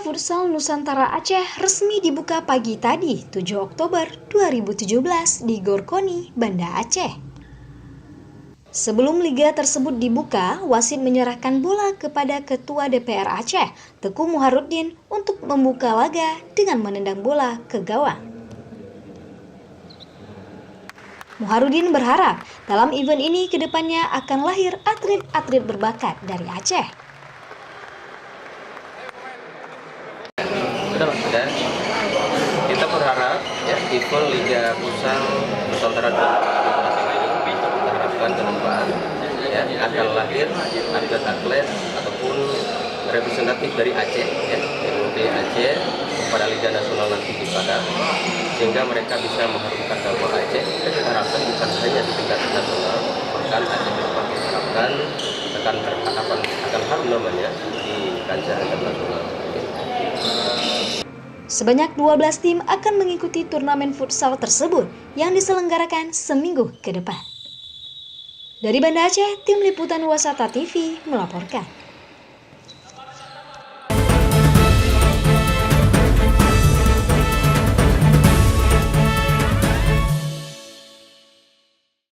Futsal Nusantara Aceh resmi dibuka pagi tadi, 7 Oktober 2017 di Gor Koni, Banda Aceh. Sebelum liga tersebut dibuka, wasit menyerahkan bola kepada Ketua DPR Aceh, Teku Muharudin, untuk membuka laga dengan menendang bola ke gawang. Muharudin berharap dalam event ini kedepannya akan lahir atlet-atlet berbakat dari Aceh. Sudah. Kita berharap ya event Liga Futsal Nusantara 2017 ini kita harapkan ke depan ya akan lahir atlet-atlet ataupun representatif dari Aceh ya dari Aceh pada Liga Nasional nanti di Padang, sehingga mereka bisa mengharumkan nama Aceh. Kita harapkan bukan hanya di tingkat nasional, bahkan Aceh depan kita harapkan akan harum namanya di kancah internasional. Sebanyak 12 tim akan mengikuti turnamen futsal tersebut yang diselenggarakan seminggu ke depan. Dari Banda Aceh, tim liputan Wasata TV melaporkan.